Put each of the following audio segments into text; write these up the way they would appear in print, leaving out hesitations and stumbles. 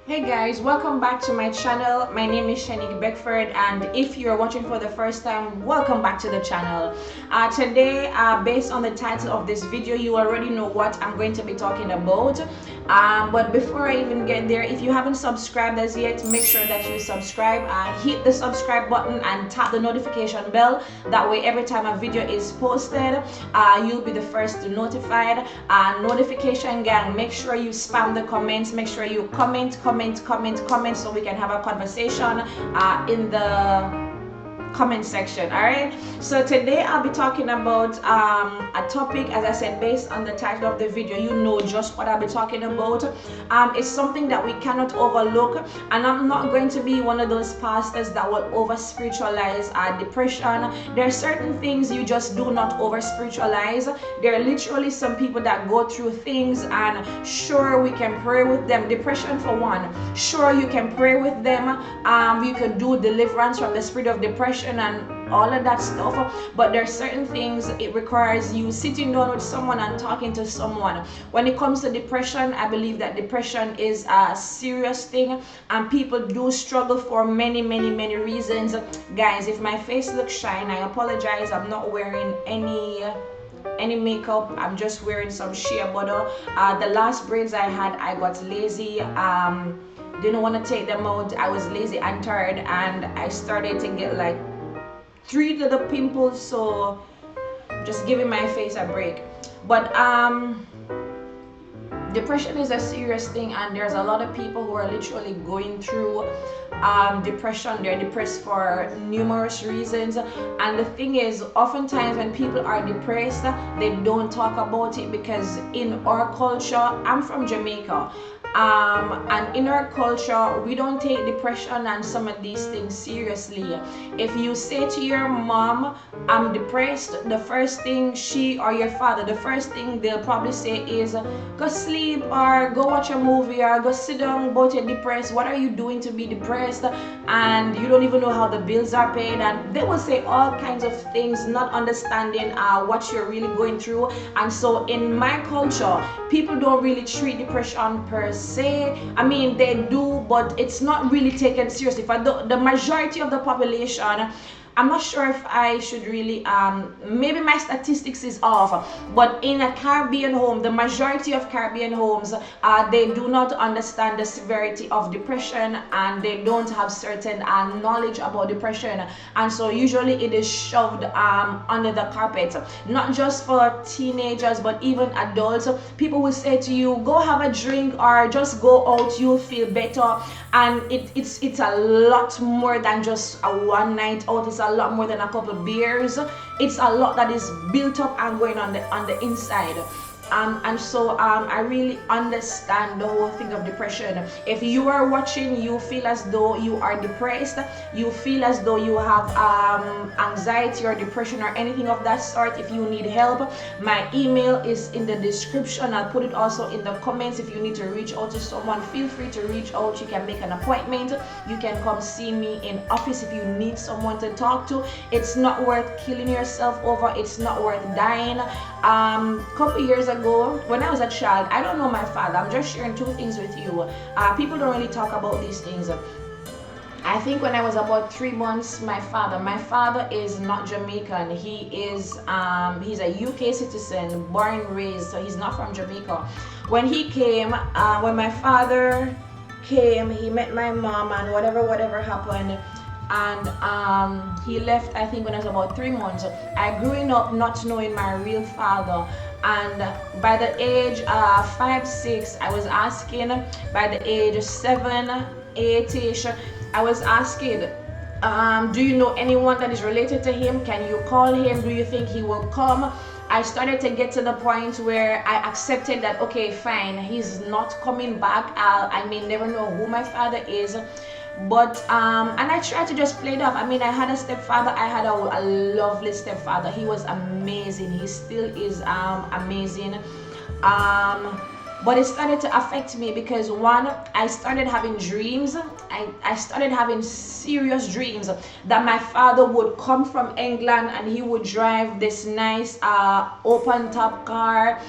Hey guys, welcome back to my channel. My name is Shanique Beckford, and if you're watching for the first time, welcome back to the channel. Today, based on the title of this video, you already know what I'm going to be talking about. But before I even get there, if you haven't subscribed as yet, make sure that you subscribe. Hit the subscribe button and tap the notification bell. That way, every time a video is posted, you'll be the first to notified. Notification gang, make sure you spam the comments. Make sure you comment so we can have a conversation in the comment section. All right, so today I'll be talking about a topic, as I said, based on the title of the video. You know just what I'll be talking about. It's something that we cannot overlook, and I'm not going to be one of those pastors that will over spiritualize depression. There are certain things you just do not over spiritualize. There are literally some people that go through things, and sure, we can pray with them. Depression for one, sure, you can pray with them. You can do deliverance from the spirit of depression and all of that stuff, but there are certain things it requires you sitting down with someone and talking to someone. When it comes to depression, I believe that depression is a serious thing, and people do struggle for many reasons. Guys, if my face looks shiny, I apologize. I'm not wearing any makeup. I'm just wearing some shea butter. The last braids I had, I got lazy. Didn't want to take them out. I was lazy and tired, and I started to get like 3 little pimples, so just giving my face a break. But depression is a serious thing, and there's a lot of people who are literally going through depression. They're depressed for numerous reasons, and the thing is, oftentimes when people are depressed, they don't talk about it, because in our culture, I'm from Jamaica, and in our culture, we don't take depression and some of these things seriously. If you say to your mom, I'm depressed, the first thing she or your father, the first thing they'll probably say is, go sleep, or go watch a movie, or go sit down, but you're depressed. What are you doing to be depressed? And you don't even know how the bills are paid. And they will say all kinds of things, not understanding what you're really going through. And so in my culture, people don't really treat depression per se. I mean, they do, but it's not really taken seriously. For the majority of the population, I'm not sure if I should really, maybe my statistics is off, but in a Caribbean home, the majority of Caribbean homes, they do not understand the severity of depression, and they don't have certain knowledge about depression. And so usually it is shoved under the carpet, not just for teenagers, but even adults. People will say to you, go have a drink, or just go out, you'll feel better. And it's a lot more than just a one night out. It's a lot more than a couple of beers. It's a lot that is built up and going on the inside. And so I really understand the whole thing of depression. If you are watching, you feel as though you are depressed, you feel as though you have anxiety or depression or anything of that sort, if you need help, my email is in the description. I'll put it also in the comments. If you need to reach out to someone, feel free to reach out. You can make an appointment. You can come see me in office if you need someone to talk to. It's not worth killing yourself over. It's not worth dying. Couple years ago, when I was a child, I don't know my father. I'm just sharing 2 things with you. People don't really talk about these things. I think when I was about 3 months, my father is not Jamaican. He is he's a UK citizen, born and raised, so he's not from Jamaica. When he came, when my father came, he met my mom, and whatever happened, and he left, I think, when I was about 3 months. I grew up not knowing my real father, and by the age 5, 6, I was asking. By the age 7, 8ish, I was asking, do you know anyone that is related to him? Can you call him? Do you think he will come? I started to get to the point where I accepted that, okay, fine, he's not coming back. I may never know who my father is, but and I tried to just play it off. I mean, I had a stepfather. I had a lovely stepfather. He was amazing. He still is amazing. But it started to affect me because, one, I started having dreams. I started having serious dreams that my father would come from England and he would drive this nice open top car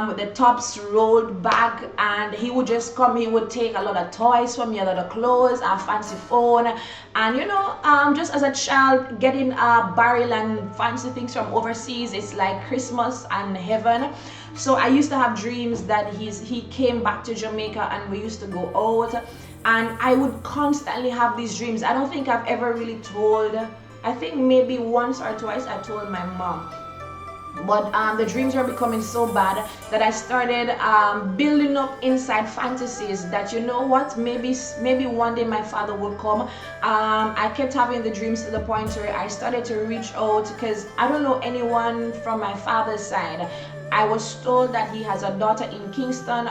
with the tops rolled back, and he would just come. He would take a lot of toys from me, a lot of clothes, a fancy phone, and just as a child, getting a barrel and fancy things from overseas, it's like Christmas and heaven. So I used to have dreams that he came back to Jamaica and we used to go out, and I would constantly have these dreams. I don't think I've ever really told. I think maybe once or twice I told my mom. But the dreams were becoming so bad that I started building up inside fantasies that, you know what, maybe one day my father would come. I kept having the dreams to the point where I started to reach out, because I don't know anyone from my father's side. I was told that he has a daughter in Kingston.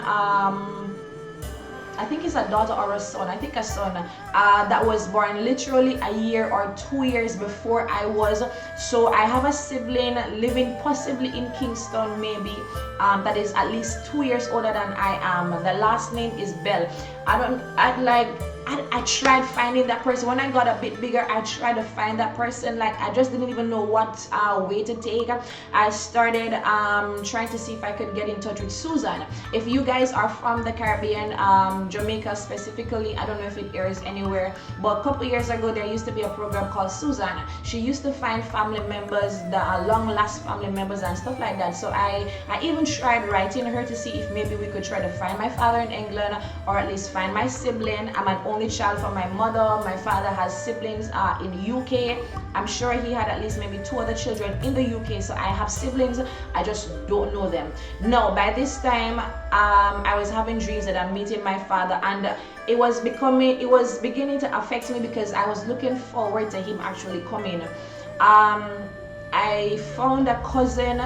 I think it's a daughter or a son. I think a son that was born literally a year or 2 years before I was. So I have a sibling living possibly in Kingston, maybe, that is at least 2 years older than I am. The last name is Bell. I tried finding that person. When I got a bit bigger, I tried to find that person. Like, I just didn't even know what way to take. I started trying to see if I could get in touch with Susan. If you guys are from the Caribbean, Jamaica specifically, I don't know if it airs anywhere, but a couple years ago there used to be a program called Susan. She used to find family members, the long lost family members and stuff like that. So I even tried writing her to see if maybe we could try to find my father in England, or at least find my sibling. I'm an only child from my mother. My father has siblings in UK. I'm sure he had at least maybe 2 other children in the UK. So I have siblings, I just don't know them. No, by this time I was having dreams that I'm meeting my father, and it was beginning to affect me because I was looking forward to him actually coming. I found a cousin.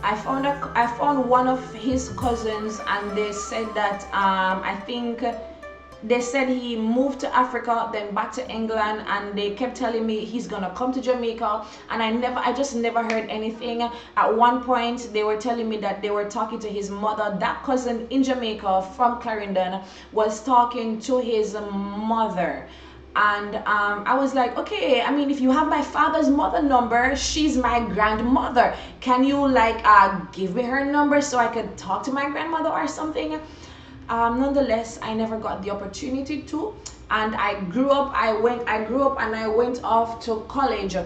I found one of his cousins, and they said that I think they said he moved to Africa, then back to England, and they kept telling me he's gonna come to Jamaica, and I just never heard anything. At one point they were telling me that they were talking to his mother. That cousin in Jamaica from Clarendon was talking to his mother. And I was like, okay, I mean, if you have my father's mother number, she's my grandmother. Can you give me her number so I could talk to my grandmother or something? Nonetheless, I never got the opportunity to, and I grew up and I went off to college.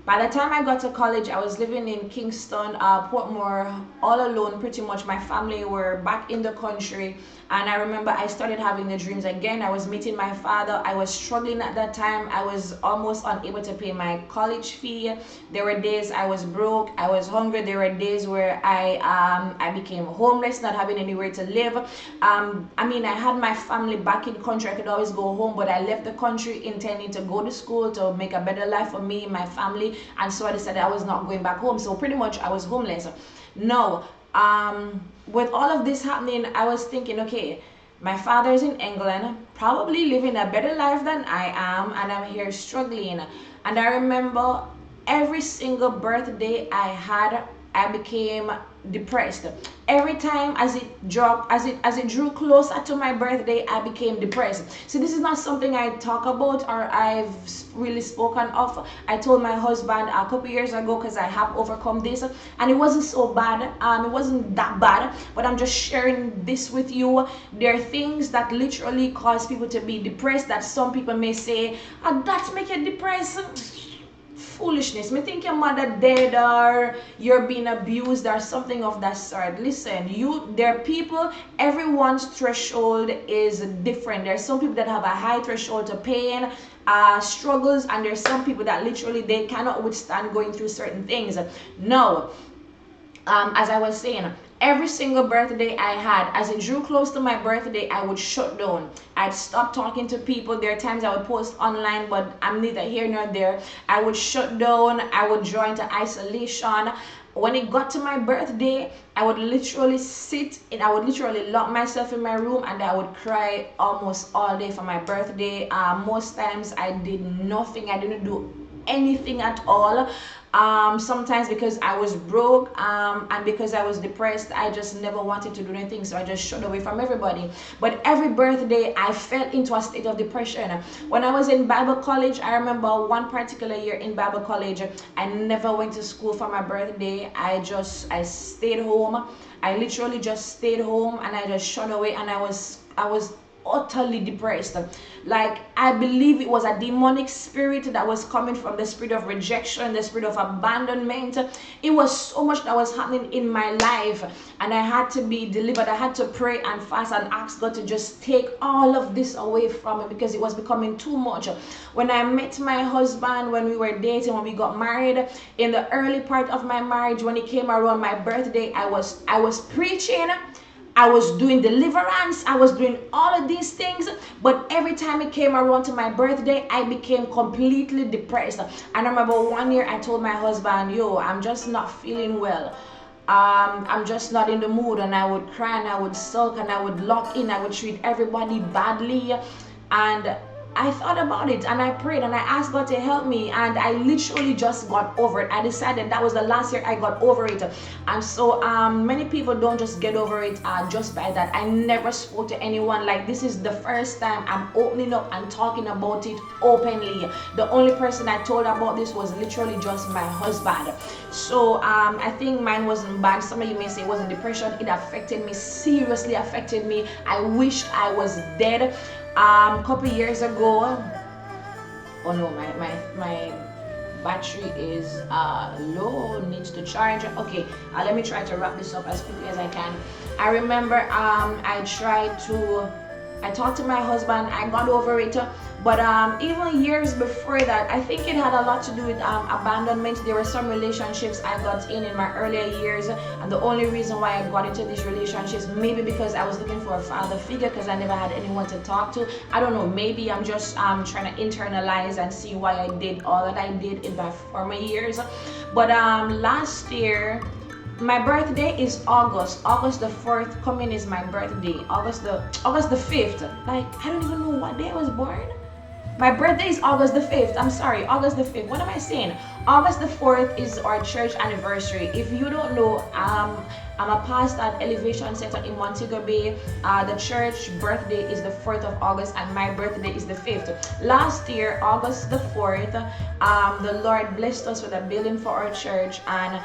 By the time I got to college, I was living in Kingston, Portmore, all alone pretty much. My family were back in the country, and I remember I started having the dreams again. I was meeting my father. I was struggling at that time. I was almost unable to pay my college fee. There were days I was broke, I was hungry. There were days where I became homeless, not having anywhere to live. I mean, I had my family back in the country. I could always go home, but I left the country intending to go to school to make a better life for me and my family. And so I decided I was not going back home. So pretty much I was homeless. No, with all of this happening, I was thinking, okay, my father's in England, probably living a better life than I am, and I'm here struggling. And I remember every single birthday I had, I became depressed. Every time as it drew closer to my birthday, I became depressed. So this is not something I talk about or I've really spoken of. I told my husband a couple years ago, because I have overcome this, and it wasn't so bad. It wasn't that bad, but I'm just sharing this with you. There are things that literally cause people to be depressed that some people may say, oh, that make you depressed. foolishness. Me think your mother dead or you're being abused or something of that sort. Listen, there are people, everyone's threshold is different. There's some people that have a high threshold to pain, struggles, and there's some people that literally they cannot withstand going through certain things. No, as I was saying, every single birthday I had, as it drew close to my birthday, I would shut down. I'd stop talking to people. There are times I would post online, but I'm neither here nor there. I would shut down. I would draw into isolation. When it got to my birthday, I would literally I would literally lock myself in my room and I would cry almost all day for my birthday. Most times I did nothing. I didn't do anything at all. Sometimes because I was broke and because I was depressed, I just never wanted to do anything, so I just shut away from everybody. But every birthday I fell into a state of depression. When I was in Bible college, I remember one particular year in Bible college, I never went to school for my birthday. I stayed home. I literally just stayed home and I just shut away, and I was utterly depressed. Like, I believe it was a demonic spirit that was coming from the spirit of rejection, the spirit of abandonment. It was so much that was happening in my life, and I had to be delivered. I had to pray and fast and ask God to just take all of this away from me because it was becoming too much. When I met my husband, when we were dating, when we got married, in the early part of my marriage, when it came around my birthday, I was preaching, I was doing deliverance, I was doing all of these things, but every time it came around to my birthday, I became completely depressed. And I remember one year I told my husband, yo, I'm just not feeling well. I'm just not in the mood, and I would cry and I would sulk and I would lock in, I would treat everybody badly. And I thought about it and I prayed and I asked God to help me, and I literally just got over it. I decided that was the last year I got over it. And so many people don't just get over it just by that. I never spoke to anyone. Like, this is the first time I'm opening up and talking about it openly. The only person I told about this was literally just my husband. So I think mine wasn't bad. Some of you may say it wasn't depression. It affected me, seriously affected me. I wish I was dead. Couple years ago, oh no, my battery is low, needs to charge. Okay, let me try to wrap this up as quickly as I can. I remember I talked to my husband, I got over it, but even years before that, I think it had a lot to do with abandonment. There were some relationships I got in my earlier years, and the only reason why I got into these relationships, maybe because I was looking for a father figure because I never had anyone to talk to. I don't know, maybe I'm just trying to internalize and see why I did all that I did in my former years. But last year, my birthday is August the 4th. Coming is my birthday, August the 5th. Like, I don't even know what day I was born. My birthday is August the 5th. I'm sorry, August the 5th. What am I saying? August the 4th is our church anniversary. If you don't know, I'm a pastor at Elevation Center in Montego Bay. The church birthday is the 4th of August and my birthday is the 5th. Last year, August the 4th, the Lord blessed us with a building for our church, and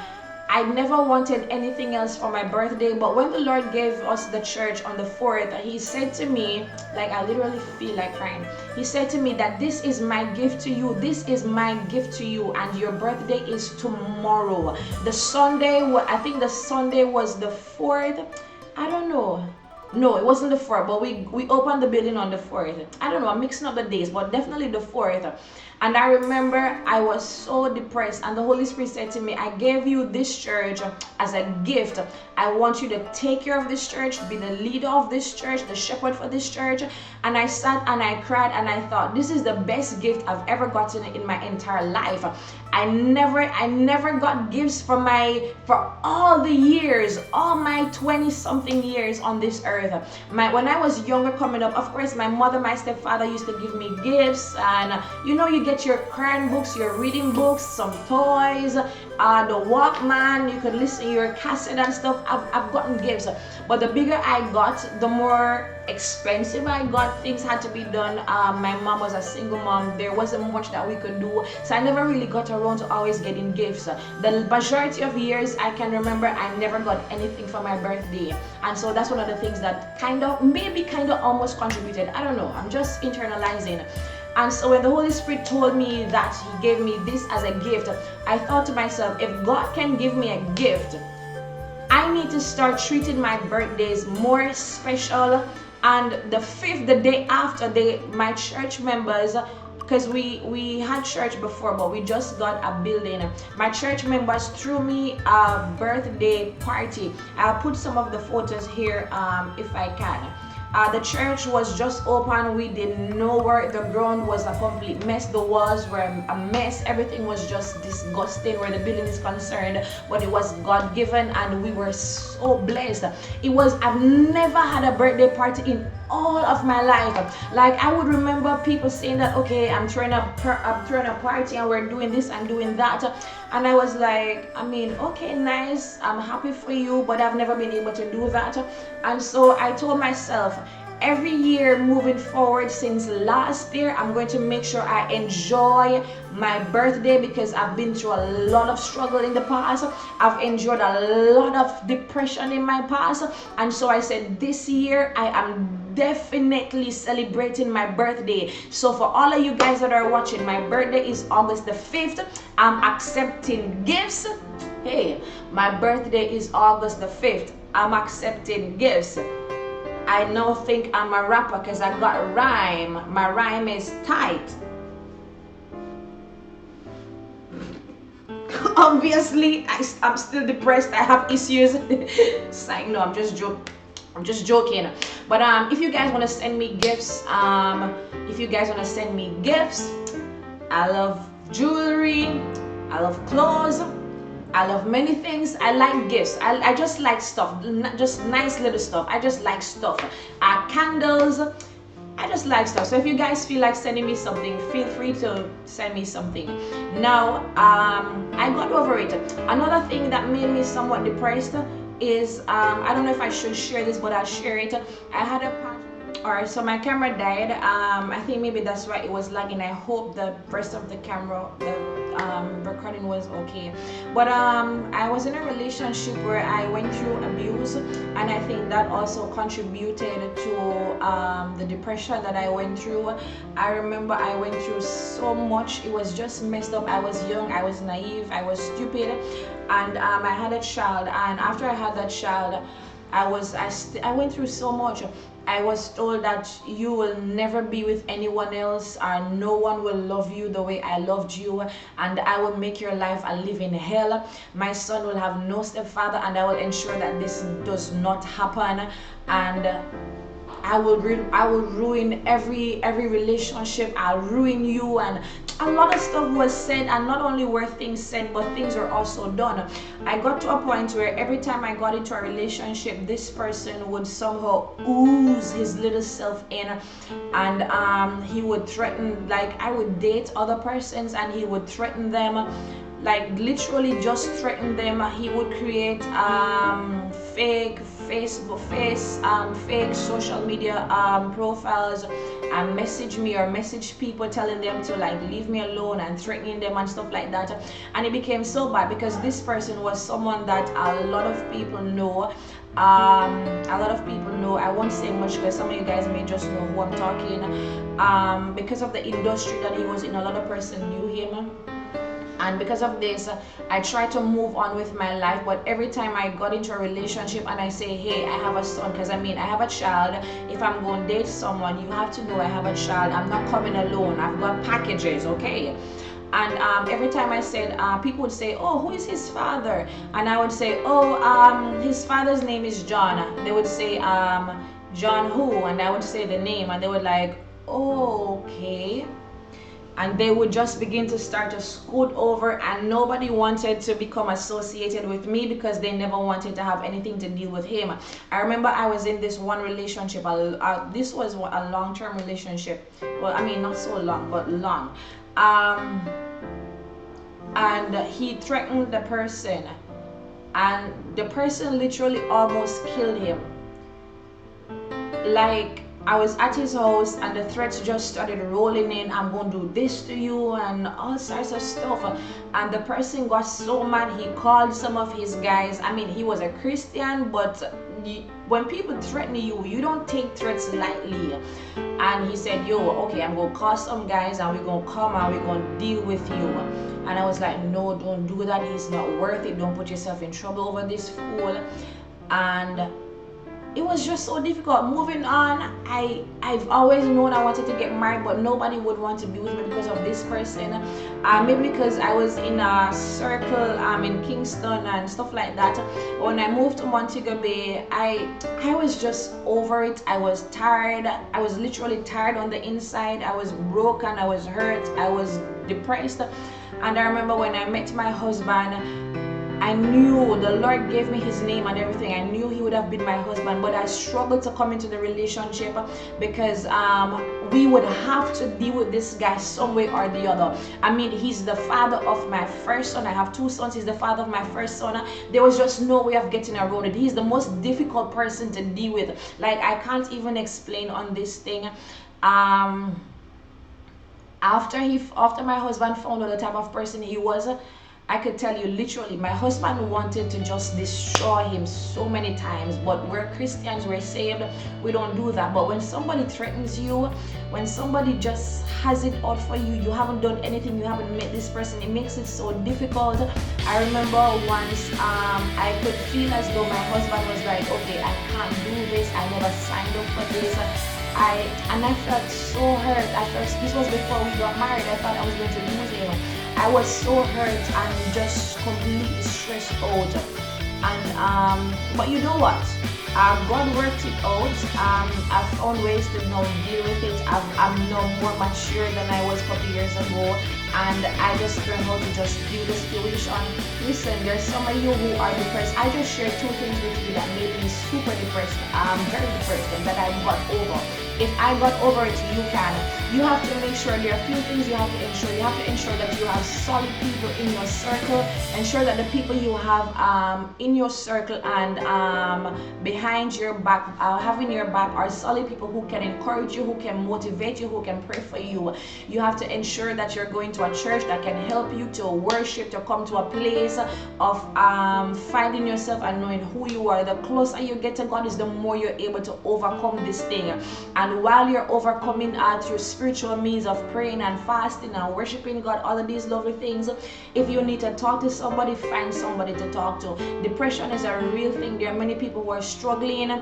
I never wanted anything else for my birthday, but when the Lord gave us the church on the 4th, He said to me, like, I literally feel like crying. He said to me that this is my gift to you. This is my gift to you, and your birthday is tomorrow. The Sunday, I think the Sunday was the 4th. I don't know. No, it wasn't the 4th, but we opened the building on the 4th. I don't know, I'm mixing up the days, but definitely the 4th. And I remember I was so depressed, and the Holy Spirit said to me, I gave you this church as a gift. I want you to take care of this church, be the leader of this church, the shepherd for this church. And I sat and I cried and I thought, this is the best gift I've ever gotten in my entire life. I never got gifts for all the years, all my 20-something years on this earth. When I was younger coming up, of course, my mother, my stepfather used to give me gifts, and you know, you get your crayon books, your reading books, some toys, the Walkman, you could listen to your cassette and stuff. I've gotten gifts, but the bigger I got, the more expensive I got. Things had to be done. My mom was a single mom. There wasn't much that we could do, so I never really got around to always getting gifts. The majority of years I can remember, I never got anything for my birthday, and so that's one of the things that kind of almost contributed. I don't know, I'm just internalizing. And so when the Holy Spirit told me that he gave me this as a gift, I thought to myself, if God can give me a gift, I need to start treating my birthdays more special. And the 5th, the day after, my church members, because we had church before, but we just got a building. My church members threw me a birthday party. I'll put some of the photos here if I can. The church was just open. We didn't know where the ground was a complete mess. The walls were a mess. Everything was just disgusting where the building is concerned. But it was God given, and we were so blessed. I've never had a birthday party in all of my life. Like, I would remember people saying that, okay, I'm throwing a party and we're doing this and doing that. And I was like, I mean, okay, nice, I'm happy for you, but I've never been able to do that. And so I told myself, every year moving forward since last year, I'm going to make sure I enjoy my birthday, because I've been through a lot of struggle in the past. I've endured a lot of depression in my past. And so I said, this year I am definitely celebrating my birthday. So for all of you guys that are watching, my birthday is August the 5th. I'm accepting gifts. Hey, my birthday is August the 5th. I'm accepting gifts. I now think I'm a rapper because I got a rhyme. My rhyme is tight. Obviously, I'm still depressed. I have issues. No, I'm just joking. But if you guys want to send me gifts, I love jewelry, I love clothes, I love many things. I like gifts. I just like stuff, just nice little stuff. I just like stuff. Candles. I just like stuff. So if you guys feel like sending me something, feel free to send me something. Now, I got over it. Another thing that made me somewhat depressed is, I don't know if I should share this, but I'll share it. I had a Alright, so my camera died. I think maybe that's why it was lagging. I hope the rest of the camera, the recording was okay. But I was in a relationship where I went through abuse, and I think that also contributed to the depression that I went through. I remember I went through so much. It was just messed up. I was young, I was naive, I was stupid, and I had a child. And after I had that child, I went through so much. I was told that you will never be with anyone else, and no one will love you the way I loved you, and I will make your life a living hell. My son will have no stepfather, and I will ensure that this does not happen. And I will ruin every relationship. I'll ruin you. And a lot of stuff was said, and not only were things said, but things were also done. I got to a point where every time I got into a relationship, this person would somehow ooze his little self in, and he would threaten. Like, I would date other persons and he would threaten them, like literally just threaten them. He would create fake fake social media profiles, and message me or message people telling them to like leave me alone and threatening them and stuff like that. And it became so bad because this person was someone that a lot of people know. I won't say much because some of you guys may just know who I'm talking. Because of the industry that he was in, a lot of person knew him. And because of this, I tried to move on with my life. But every time I got into a relationship and I say, hey, I have a son, because I have a child. If I'm going to date someone, you have to know I have a child. I'm not coming alone. I've got packages, okay? And every time I said, people would say, oh, who is his father? And I would say, oh, his father's name is John. They would say, John who? And I would say the name, and they would like, oh, okay. And they would just begin to start to scoot over, and nobody wanted to become associated with me because they never wanted to have anything to deal with him. I remember I was in this one relationship. This was a long-term relationship. Well, I mean, not so long, but long. And he threatened the person, and the person literally almost killed him. Like, I was at his house and the threats just started rolling in. I'm going to do this to you and all sorts of stuff. And the person got so mad, he called some of his guys. I mean, he was a Christian, but when people threaten you, you don't take threats lightly. And he said, yo, okay, I'm going to call some guys and we're going to come and we're going to deal with you. And I was like, no, don't do that. He's not worth it. Don't put yourself in trouble over this fool. And it was just so difficult. Moving on, I've always known I wanted to get married, but nobody would want to be with me because of this person. Maybe because I was in a circle in Kingston and stuff like that. When I moved to Montego Bay, I was just over it. I was tired. I was literally tired on the inside. I was broken. I was hurt. I was depressed. And I remember when I met my husband, I knew the Lord gave me his name and everything. I knew he would have been my husband, but I struggled to come into the relationship because we would have to deal with this guy some way or the other. I mean, he's the father of my first son. I have 2 sons. He's the father of my first son. There was just no way of getting around it. He's the most difficult person to deal with. Like, I can't even explain on this thing. After my husband found out the type of person he was, I could tell you literally, my husband wanted to just destroy him so many times, but we're Christians, we're saved, we don't do that. But when somebody threatens you, when somebody just has it out for you, you haven't done anything, you haven't met this person, it makes it so difficult. I remember once I could feel as though my husband was like, okay, I can't do this, I never signed up for this. I felt so hurt. This was before we got married. I thought I was going to lose him. I was so hurt and just completely stressed out. And but you know what? God worked it out. I've found ways to now deal with it. I'm now more mature than I was a couple years ago, and I just learned how to just deal with the situation. Listen, there's some of you who are depressed. I just shared 2 things with you that made me super depressed. Very depressed, and that I got over. If I got over it, you can. You have to make sure there are a few things you have to ensure. You have to ensure that you have solid people in your circle. Ensure that the people you have in your circle and behind your back, having your back, are solid people who can encourage you, who can motivate you, who can pray for you. You have to ensure that you're going to a church that can help you to worship, to come to a place of finding yourself and knowing who you are. The closer you get to God is the more you're able to overcome this thing. And while you're overcoming through spiritual means of praying and fasting and worshiping God, all of these lovely things, if you need to talk to somebody, find somebody to talk to. Depression is a real thing. There are many people who are struggling.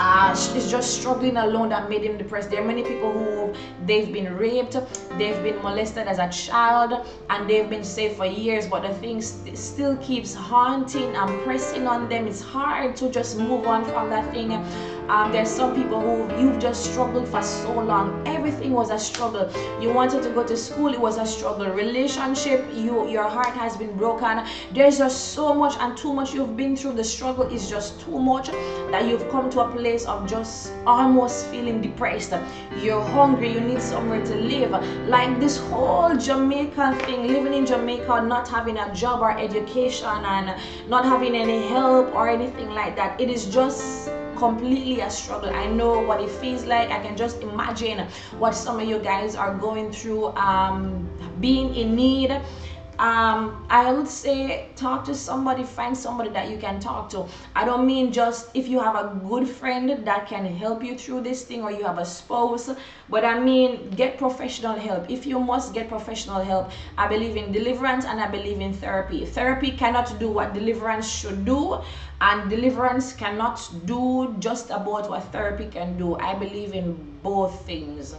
It's just struggling alone that made him depressed. There are many people who they've been raped, they've been molested as a child, and they've been saved for years, but the thing still keeps haunting and pressing on them. It's hard to just move on from that thing. There's some people who you've just struggled for so long. Everything was a struggle. You wanted to go to school, it was a struggle. Relationship, your heart has been broken. There's just so much and too much you've been through. The struggle is just too much that you've come to a place of just almost feeling depressed. You're hungry, you need somewhere to live. Like this whole Jamaican thing, living in Jamaica, not having a job or education and not having any help or anything like that. It is just completely a struggle. I know what it feels like. I can just imagine what some of you guys are going through, being in need. I would say talk to somebody, find somebody that you can talk to. I don't mean just if you have a good friend that can help you through this thing, or you have a spouse, but I mean get professional help. If you must get professional help, I believe in deliverance and I believe in therapy. Therapy cannot do what deliverance should do, and deliverance cannot do just about what therapy can do. I believe in both things.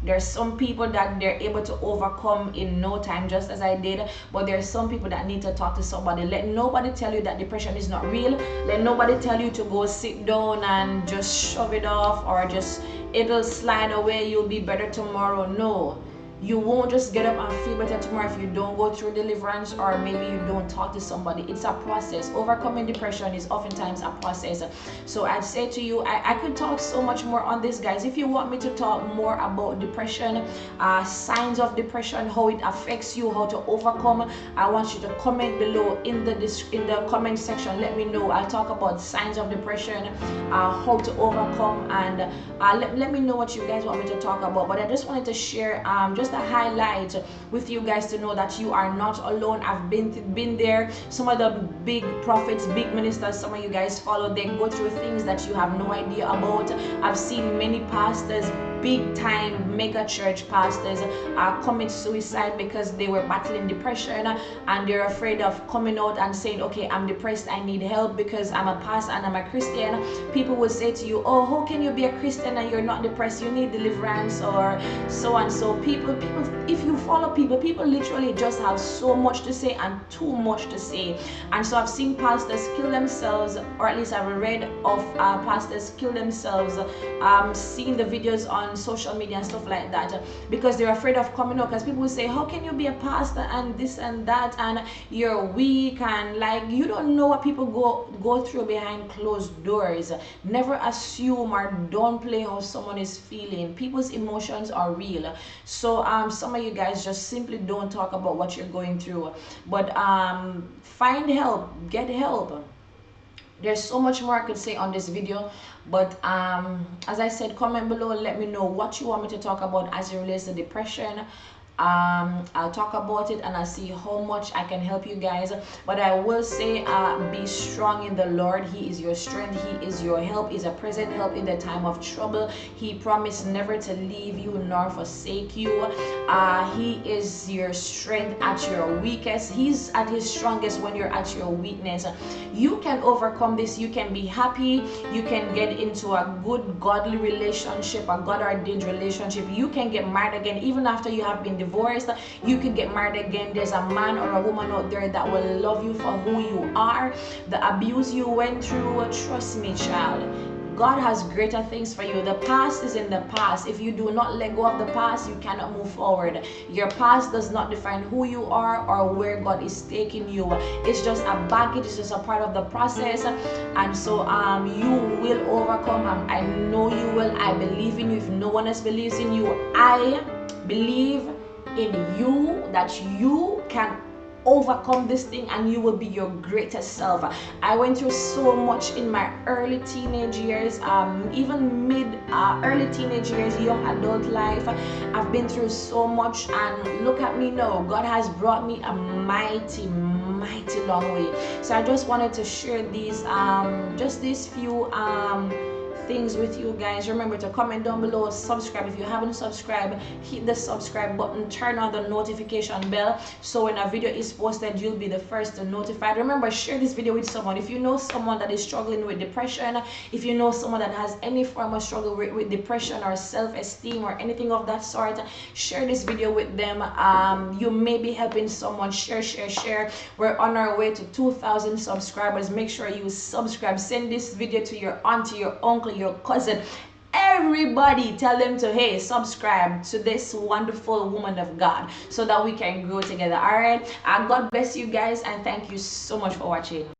There's some people that they're able to overcome in no time, just as I did, but there's some people that need to talk to somebody. Let nobody tell you that depression is not real. Let nobody tell you to go sit down and just shove it off, or just it'll slide away, you'll be better tomorrow. No, You won't just get up and feel better tomorrow if you don't go through deliverance, or maybe you don't talk to somebody. It's a process. Overcoming depression is oftentimes a process. So I'd say to you, I could talk so much more on this, guys. If you want me to talk more about depression, signs of depression, how it affects you, how to overcome, I want you to comment below in the comment section. Let me know. I'll talk about signs of depression, how to overcome, and let me know what you guys want me to talk about. But I just wanted to share just a highlight with you guys to know that you are not alone. I've been there. Some of the big prophets, big ministers, some of you guys follow, they go through things that you have no idea about. I've seen many pastors, big time mega church pastors, commit suicide because they were battling depression, and they're afraid of coming out and saying, okay, I'm depressed, I need help because I'm a pastor and I'm a Christian. People will say to you, oh, how can you be a Christian and you're not depressed? You need deliverance, or so and so. People, if you follow people literally just have so much to say and too much to say. And so I've seen pastors kill themselves, or at least I've read of pastors kill themselves, seeing the videos on social media and stuff like that, because they're afraid of coming out. Because people will say, how can you be a pastor and this and that, and you're weak, and like, you don't know what people go through behind closed doors. Never assume or downplay how someone is feeling. People's emotions are real. So some of you guys just simply don't talk about what you're going through. But find help, get help. There's so much more I could say on this video, but as I said, comment below and let me know what you want me to talk about as it relates to depression. I'll talk about it and I'll see how much I can help you guys. But I will say, be strong in the Lord. He is your strength, He is your help. He's a present help in the time of trouble. He promised never to leave you nor forsake you. He is your strength at your weakest. He's at His strongest when you're at your weakness. You can overcome this. You can be happy. You can get into a good godly relationship, a God-ordained relationship. You can get married again even after you have been divorced. You could get married again. There's a man or a woman out there that will love you for who you are. The abuse you went through, trust me, child, God has greater things for you. The past is in the past. If you do not let go of the past, you cannot move forward. Your past does not define who you are or where God is taking you. It's just a baggage. It's just a part of the process. And so you will overcome. I know you will. I believe in you. If no one else believes in you, I believe in you that you can overcome this thing and you will be your greatest self. I went through so much in my early teenage years, even early teenage years, young adult life. I've been through so much, and look at me now. God has brought me a mighty long way. So I just wanted to share these just these few things with you guys. Remember to comment down below, subscribe if you haven't subscribed, hit the subscribe button, turn on the notification bell, so when a video is posted you'll be the first to notified. Remember, share this video with someone. If you know someone that is struggling with depression, if you know someone that has any form of struggle with depression or self-esteem or anything of that sort, share this video with them. You may be helping someone. Share. We're on our way to 2,000 subscribers. Make sure you subscribe. Send this video to your auntie, your uncle, your cousin, everybody. Tell them to, hey, subscribe to this wonderful woman of God so that we can grow together. All right, God bless you guys, and thank you so much for watching.